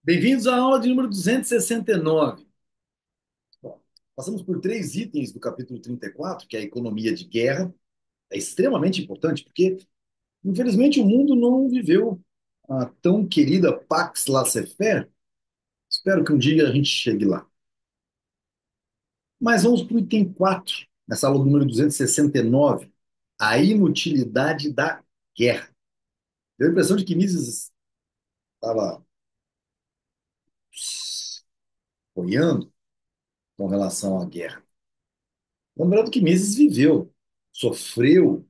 Bem-vindos à aula de número 269. Bom, passamos por três itens do capítulo 34, que é a economia de guerra. É extremamente importante, porque, infelizmente, o mundo não viveu a tão querida Pax Laissez-faire. Espero que um dia a gente chegue lá. Mas vamos para o item 4, nessa aula do número 269, a inutilidade da guerra. Deu a impressão de que Mises estava boiando com relação à guerra. Lembrando que Mises viveu, sofreu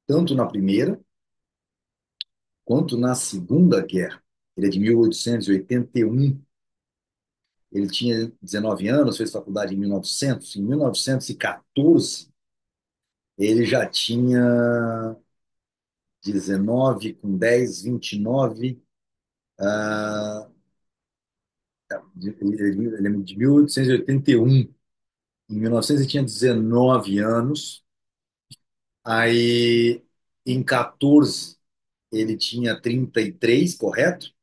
tanto na Primeira quanto na Segunda Guerra. Ele é de 1881. Ele tinha 19 anos, fez faculdade em 1900. Em 1914, ele já tinha 19, com 10, 29. ah, ele é de 1881. Em 1900 ele tinha 19 anos. Aí, em 14, ele tinha 33, correto?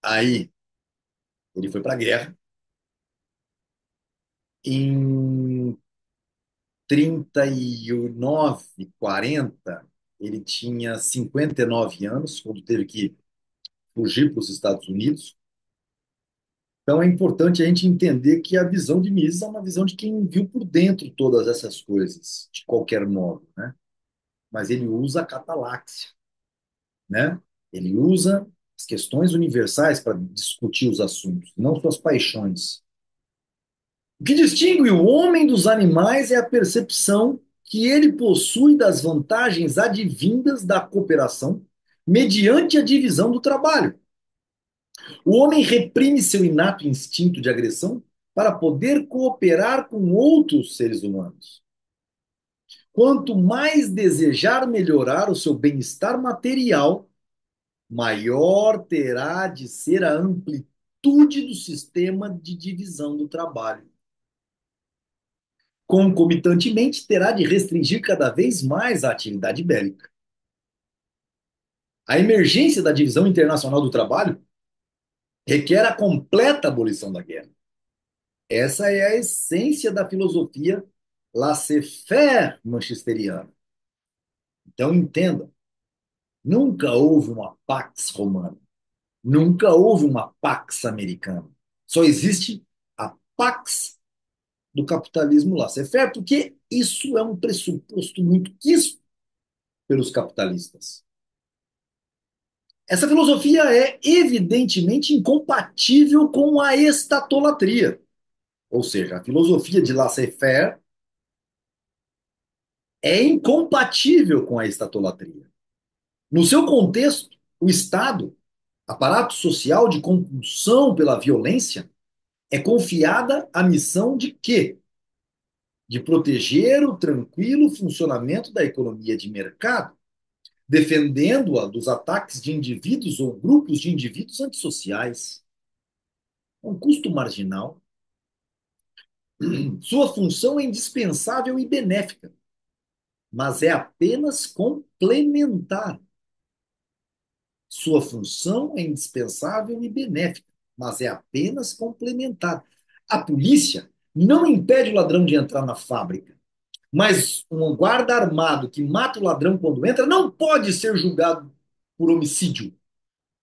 Aí, ele foi para a guerra. Em 39, 40, ele tinha 59 anos, quando teve que fugir para os Estados Unidos. Então é importante a gente entender que a visão de Mises é uma visão de quem viu por dentro todas essas coisas, de qualquer modo, né? Mas ele usa a cataláxia, né? Ele usa as questões universais para discutir os assuntos, não suas paixões. O que distingue o homem dos animais é a percepção que ele possui das vantagens advindas da cooperação mediante a divisão do trabalho. O homem reprime seu inato instinto de agressão para poder cooperar com outros seres humanos. Quanto mais desejar melhorar o seu bem-estar material, maior terá de ser a amplitude do sistema de divisão do trabalho. Concomitantemente, terá de restringir cada vez mais a atividade bélica. A emergência da divisão internacional do trabalho requer a completa abolição da guerra. Essa é a essência da filosofia laissez-faire manchesteriana. Então, entenda, nunca houve uma pax romana, nunca houve uma pax americana. Só existe a pax do capitalismo laissez-faire, porque isso é um pressuposto muito quisto pelos capitalistas. Essa filosofia é evidentemente incompatível com a estatolatria, ou seja, a filosofia de laissez-faire é incompatível com a estatolatria. No seu contexto, o Estado, aparato social de compulsão pela violência, é confiada a missão de quê? De proteger o tranquilo funcionamento da economia de mercado, defendendo-a dos ataques de indivíduos ou grupos de indivíduos antissociais. É um custo marginal. Sua função é indispensável e benéfica, mas é apenas complementar. Sua função é indispensável e benéfica, mas é apenas complementar. A polícia não impede o ladrão de entrar na fábrica, mas um guarda armado que mata o ladrão quando entra não pode ser julgado por homicídio.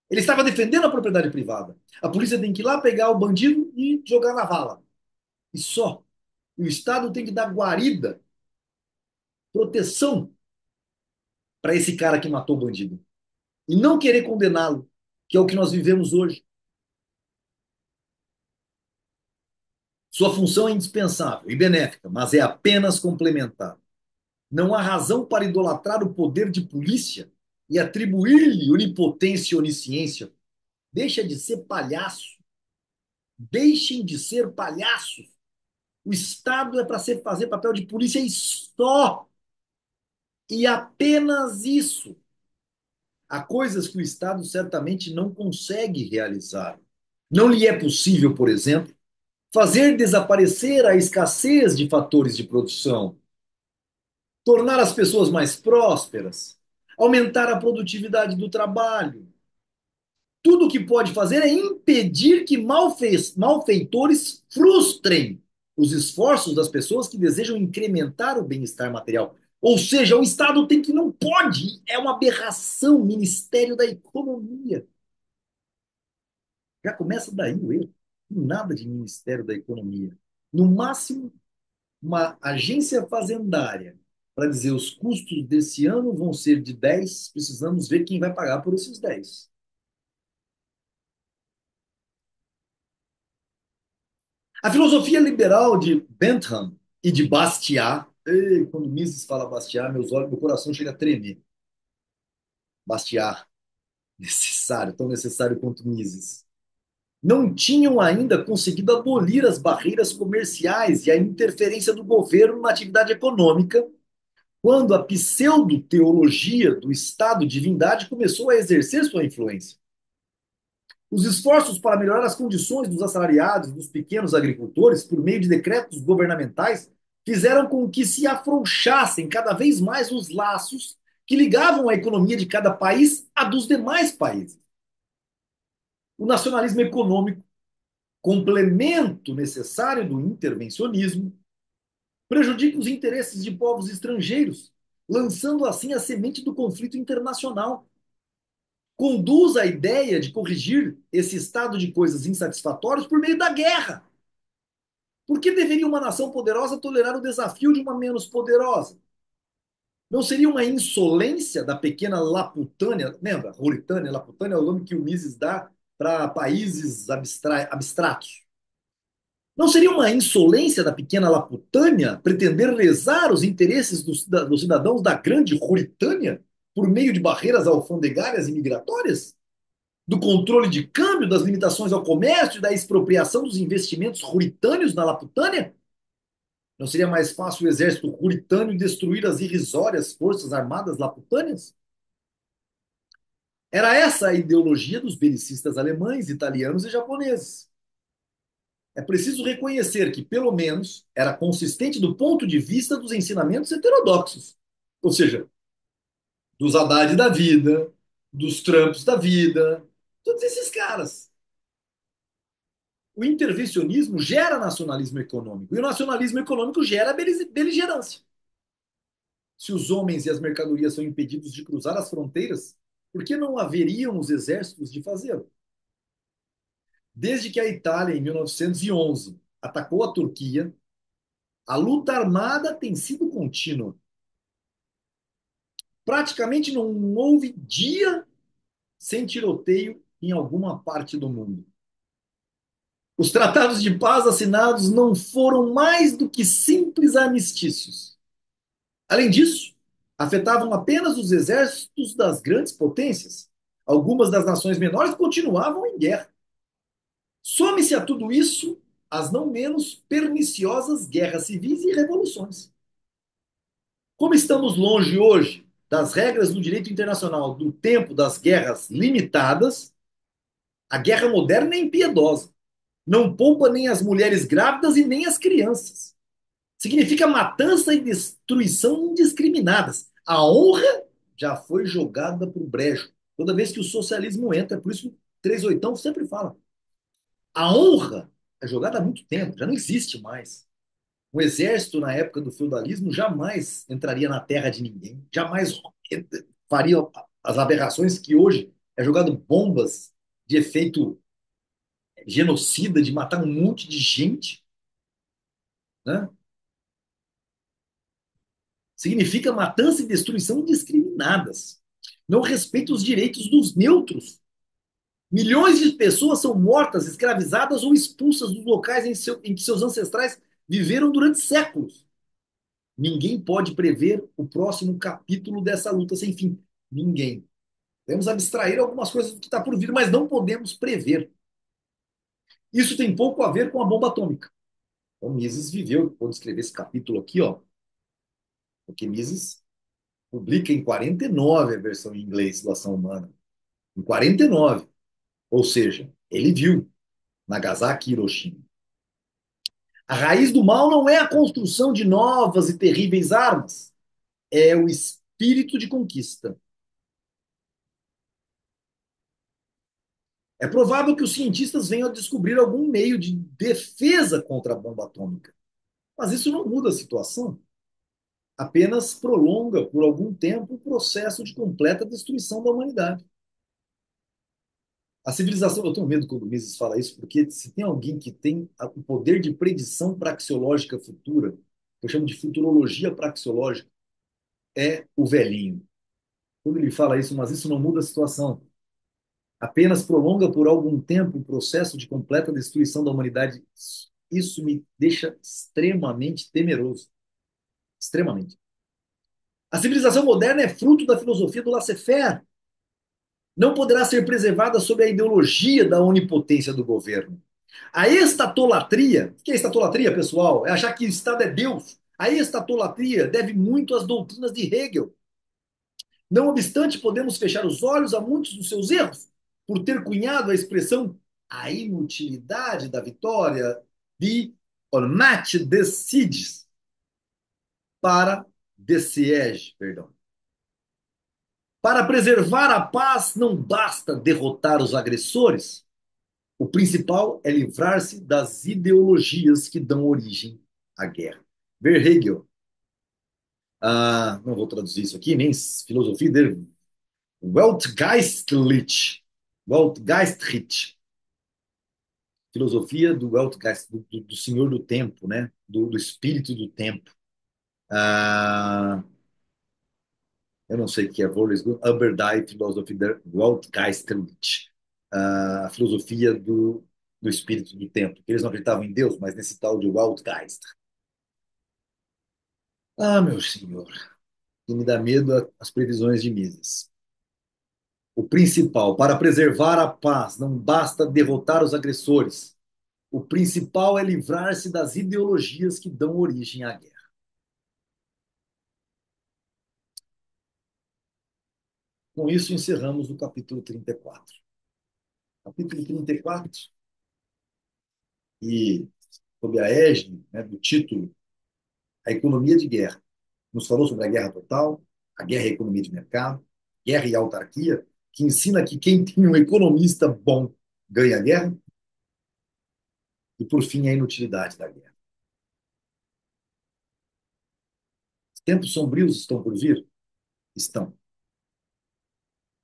Ele estava defendendo a propriedade privada. A polícia tem que ir lá pegar o bandido e jogar na vala. E só. E o Estado tem que dar guarida, proteção para esse cara que matou o bandido. E não querer condená-lo, que é o que nós vivemos hoje. Sua função é indispensável e benéfica, mas é apenas complementar. Não há razão para idolatrar o poder de polícia e atribuir-lhe onipotência e onisciência. Deixa de ser palhaço. Deixem de ser palhaços. O Estado é para fazer papel de polícia e só. E apenas isso. Há coisas que o Estado certamente não consegue realizar. Não lhe é possível, por exemplo, fazer desaparecer a escassez de fatores de produção, tornar as pessoas mais prósperas, aumentar a produtividade do trabalho, Tudo o que pode fazer é impedir que malfeitores frustrem os esforços das pessoas que desejam incrementar o bem-estar material. Ou seja, o Estado tem que não pode, é uma aberração, Ministério da Economia. Já começa daí o erro. Nada de Ministério da Economia. No máximo, uma agência fazendária para dizer os custos desse ano vão ser de 10, precisamos ver quem vai pagar por esses 10. A filosofia liberal de Bentham e de Bastiat, quando Mises fala Bastiat, meu coração chega a tremer. Bastiat, necessário, tão necessário quanto Mises. Não tinham ainda conseguido abolir as barreiras comerciais e a interferência do governo na atividade econômica, quando a pseudo-teologia do Estado-divindade começou a exercer sua influência. Os esforços para melhorar as condições dos assalariados, dos pequenos agricultores, por meio de decretos governamentais, fizeram com que se afrouxassem cada vez mais os laços que ligavam a economia de cada país à dos demais países. O nacionalismo econômico, complemento necessário do intervencionismo, prejudica os interesses de povos estrangeiros, lançando assim a semente do conflito internacional. Conduz à ideia de corrigir esse estado de coisas insatisfatórios por meio da guerra. Por que deveria uma nação poderosa tolerar o desafio de uma menos poderosa? Não seria uma insolência da pequena Laputânia? Lembra? Ruritânia, Laputânia é o nome que o Mises dá para países abstratos. Não seria uma insolência da pequena Laputânia pretender lesar os interesses dos cidadãos da grande Ruritânia por meio de barreiras alfandegárias e migratórias? Do controle de câmbio, das limitações ao comércio e da expropriação dos investimentos ruritâneos na Laputânia? Não seria mais fácil o exército ruritânio destruir as irrisórias forças armadas laputâneas? Era essa a ideologia dos belicistas alemães, italianos e japoneses. É preciso reconhecer que, pelo menos, era consistente do ponto de vista dos ensinamentos heterodoxos. Ou seja, dos Haddad da vida, dos Trumps da vida, todos esses caras. O intervencionismo gera nacionalismo econômico, e o nacionalismo econômico gera beligerância. Se os homens e as mercadorias são impedidos de cruzar as fronteiras, por que não haveriam os exércitos de fazê-lo? Desde que a Itália, em 1911, atacou a Turquia, a luta armada tem sido contínua. Praticamente não houve dia sem tiroteio em alguma parte do mundo. Os tratados de paz assinados não foram mais do que simples armistícios. Além disso, afetavam apenas os exércitos das grandes potências. Algumas das nações menores continuavam em guerra. Some-se a tudo isso as não menos perniciosas guerras civis e revoluções. Como estamos longe hoje das regras do direito internacional do tempo das guerras limitadas, a guerra moderna é impiedosa. Não poupa nem as mulheres grávidas e nem as crianças. Significa matança e destruição indiscriminadas. A honra já foi jogada para o brejo. Toda vez que o socialismo entra, por isso o 38 sempre fala. A honra é jogada há muito tempo, já não existe mais. O exército, na época do feudalismo, jamais entraria na terra de ninguém, jamais faria as aberrações que hoje é jogado bombas de efeito genocida, de matar um monte de gente, né? Significa matança e destruição indiscriminadas. Não respeita os direitos dos neutros. Milhões de pessoas são mortas, escravizadas ou expulsas dos locais em que seus ancestrais viveram durante séculos. Ninguém pode prever o próximo capítulo dessa luta sem fim. Ninguém. Podemos abstrair algumas coisas do que está por vir, mas não podemos prever. Isso tem pouco a ver com a bomba atômica. O Mises viveu, pode escrever esse capítulo aqui, ó, porque Mises publica em 49 a versão em inglês da Ação Humana. Em 49. Ou seja, ele viu Nagasaki e Hiroshima. A raiz do mal não é a construção de novas e terríveis armas, é o espírito de conquista. É provável que os cientistas venham a descobrir algum meio de defesa contra a bomba atômica, mas isso não muda a situação, apenas prolonga por algum tempo o processo de completa destruição da humanidade. A civilização, eu tenho medo quando o Mises fala isso, porque se tem alguém que tem o poder de predição praxeológica futura, que eu chamo de futurologia praxeológica, é o velhinho. Quando ele fala isso, mas isso não muda a situação, apenas prolonga por algum tempo o processo de completa destruição da humanidade. Isso me deixa extremamente temeroso. Extremamente. A civilização moderna é fruto da filosofia do laissez-faire. Não poderá ser preservada sob a ideologia da onipotência do governo. A estatolatria, o que é estatolatria, pessoal? É achar que o Estado é Deus. A estatolatria deve muito às doutrinas de Hegel. Não obstante, podemos fechar os olhos a muitos dos seus erros, por ter cunhado a expressão a inutilidade da vitória de match decides para the siege, perdão. Para preservar a paz, não basta derrotar os agressores. O principal é livrar-se das ideologias que dão origem à guerra. Ver Hegel. Não vou traduzir isso aqui, nem filosofia dele. Weltgeistlich. Weltgeistlich. Filosofia do Weltgeist, do senhor do tempo, né? Do espírito do tempo. Ah, eu não sei o que é Wolfgang Aberdeen, filosofia do Weltgeistlich. A filosofia do espírito do tempo. Eles não acreditavam em Deus, mas nesse tal de Weltgeist. Meu senhor, que me dá medo as previsões de Mises. O principal, para preservar a paz, não basta derrotar os agressores. O principal é livrar-se das ideologias que dão origem à guerra. Com isso, encerramos o capítulo 34. Capítulo 34, e sob a égide, né, do título A Economia de Guerra, nos falou sobre a guerra total, a guerra e a economia de mercado, guerra e autarquia, que ensina que quem tem um economista bom ganha a guerra, e, por fim, a inutilidade da guerra. Tempos sombrios estão por vir? Estão.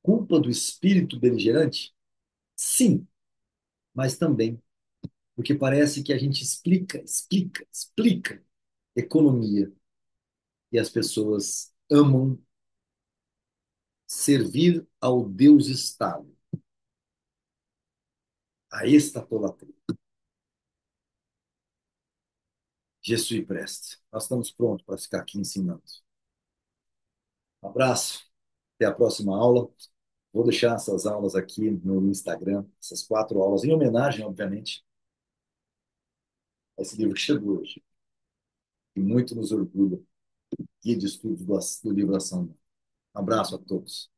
Culpa do espírito beligerante? Sim, mas também porque parece que a gente explica economia e as pessoas amam servir ao Deus Estado, a estatolatria. Je suis preste. Nós estamos prontos para ficar aqui ensinando. Um abraço, até a próxima aula. Vou deixar essas aulas aqui no Instagram, essas 4 aulas, em homenagem, obviamente, a esse livro que chegou hoje, e muito nos orgulha. Guia de estudos do livro Ação. Um abraço a todos.